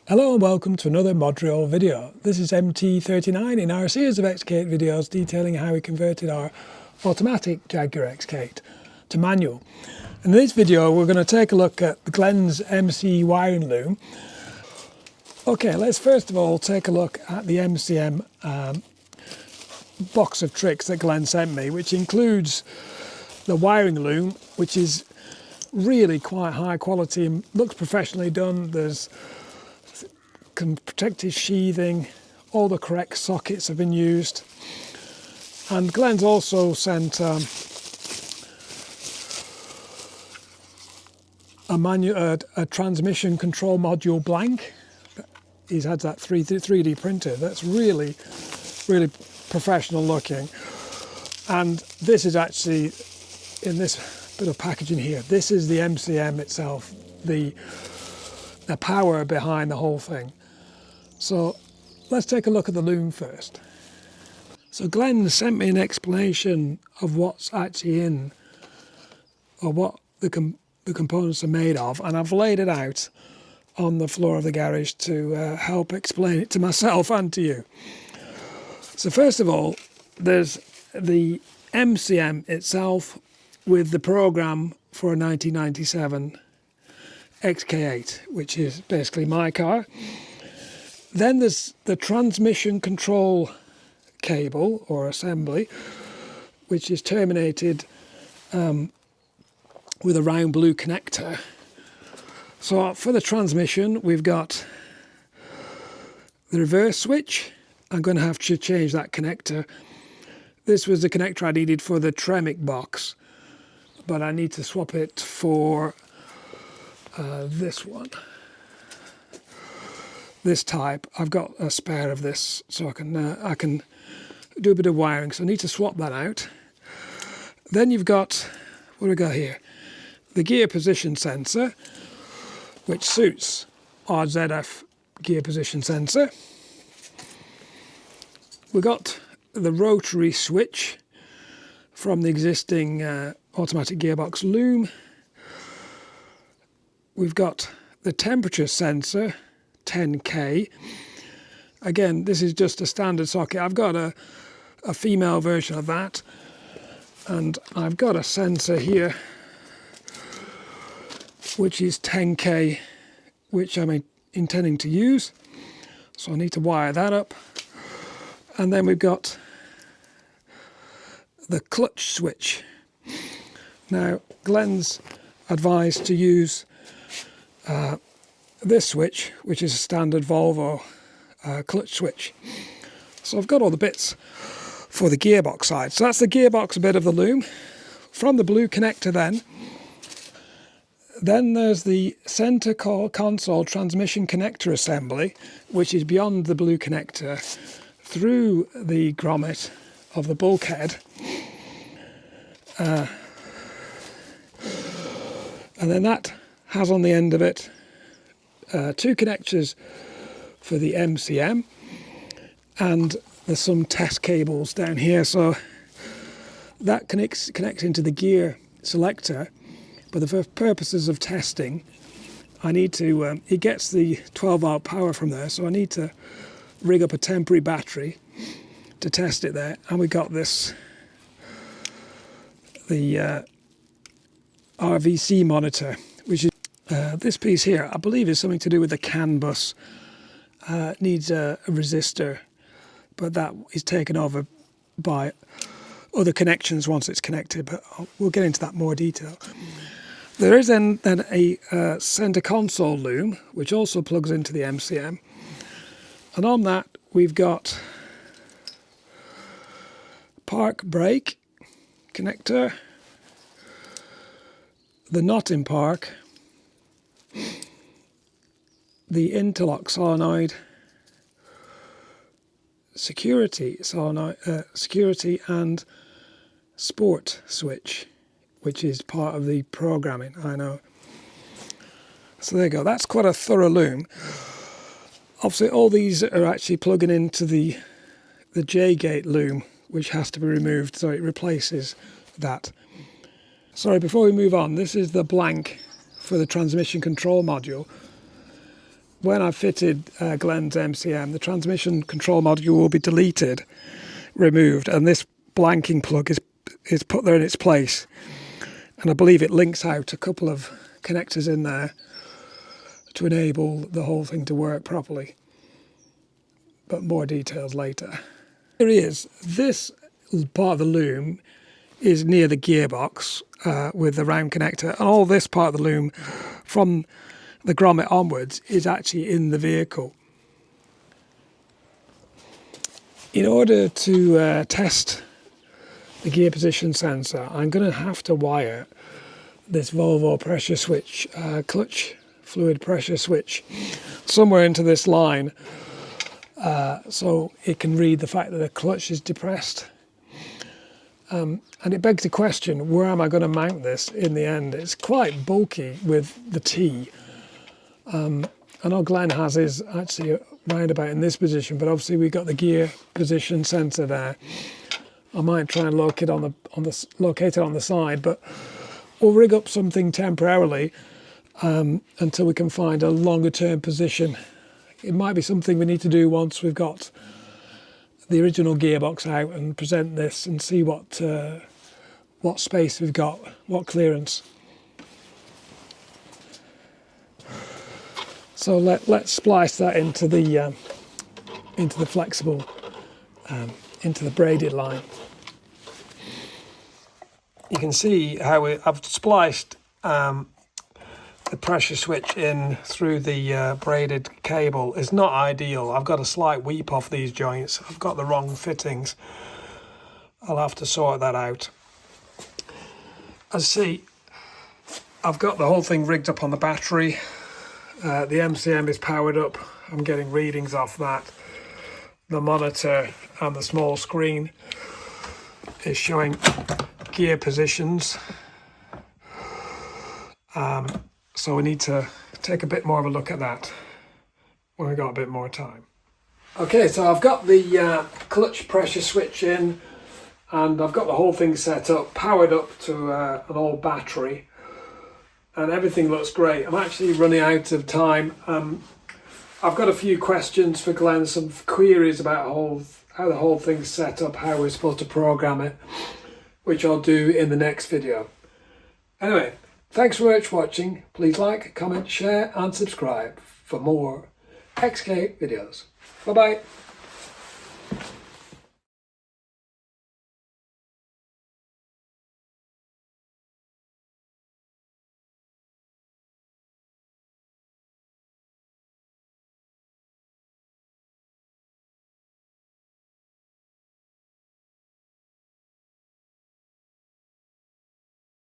Hello and welcome to another Modurol video. This is MT39 in our series of XK8 videos detailing how we converted our automatic Jaguar XK8 to manual. In this video we're going to take a look at the Glenn's MC wiring loom. Okay, let's first of all take a look at the MCM box of tricks that Glenn sent me, which includes the wiring loom, which is really quite high quality and looks professionally done. There's protective sheathing, all the correct sockets have been used, and Glenn's also sent a transmission control module blank. He's had that 3D printed. That's really professional looking, and this is actually in this bit of packaging here. This is the MCM itself, the power behind the whole thing. So let's take a look at the loom first. So Glenn sent me an explanation of what's actually in, or what the components are made of, and I've laid it out on the floor of the garage to help explain it to myself and to you. So first of all, there's the MCM itself with the program for a 1997 XK8, which is basically my car. Then there's the transmission control cable or assembly, which is terminated with a round blue connector. So for the transmission, we've got the reverse switch. I'm going to have to change that connector. This was the connector I needed for the Tremec box, but I need to swap it for this one. This type. I've got a spare of this, so I can do a bit of wiring, so I need to swap that out. Then you've got, what do we got here? The gear position sensor, which suits our ZF gear position sensor. We've got the rotary switch from the existing automatic gearbox loom. We've got the temperature sensor, 10K. Again, this is just a standard socket. I've got a female version of that, and I've got a sensor here which is 10K, which I'm intending to use, so I need to wire that up. And then we've got the clutch switch. Now Glenn's advised to use this switch, which is a standard Volvo clutch switch. So I've got all the bits for the gearbox side. So that's the gearbox bit of the loom. From the blue connector then there's the center console transmission connector assembly, which is beyond the blue connector through the grommet of the bulkhead. And then that has on the end of it two connectors for the MCM, and there's some test cables down here, so that connects into the gear selector. But for purposes of testing, I need to, it gets the 12-volt power from there, so I need to rig up a temporary battery to test it there. And we got this, the RVC monitor, which is this piece here, I believe is something to do with the CAN bus. It needs a resistor, but that is taken over by other connections once it's connected, but we'll get into that more detail. There is then a center console loom, which also plugs into the MCM, and on that we've got park brake connector, the knot in park, the interlock solenoid, security solenoid, security and sport switch, which is part of the programming, I know. So there you go, that's quite a thorough loom. Obviously all these are actually plugging into the J-gate loom, which has to be removed, so it replaces that. Sorry, before we move on, this is the blank for the transmission control module. when I fitted Glenn's MCM, the transmission control module will be deleted, removed, and this blanking plug is put there in its place. And I believe it links out a couple of connectors in there to enable the whole thing to work properly. But more details later. Here he is. This part of the loom is near the gearbox with the round connector, and all this part of the loom from the grommet onwards is actually in the vehicle. In order to test the gear position sensor, I'm going to have to wire this Volvo pressure switch, clutch fluid pressure switch, somewhere into this line, so it can read the fact that the clutch is depressed. And it begs the question, where am I going to mount this in the end? It's quite bulky with the T. I know Glenn has his actually roundabout in this position, but obviously we've got the gear position sensor there. I might try and locate it on the side, but we'll rig up something temporarily until we can find a longer term position. It might be something we need to do once we've got the original gearbox out and present this and see what space we've got, what clearance. So let's splice that into the flexible, into the braided line. You can see how I've spliced the pressure switch in through the braided cable. It's not ideal. I've got a slight weep off these joints. I've got the wrong fittings. I'll have to sort that out. As you see, I've got the whole thing rigged up on the battery. The MCM is powered up. I'm getting readings off that. The monitor and the small screen is showing gear positions. So we need to take a bit more of a look at that when we've got a bit more time. Okay, so I've got the clutch pressure switch in, and I've got the whole thing set up, powered up to an old battery, and everything looks great. I'm actually running out of time. I've got a few questions for Glenn, some queries about how the whole thing's set up, how we're supposed to program it, which I'll do in the next video. Anyway, thanks very much for watching. Please like, comment, share and subscribe for more XK videos. Bye bye.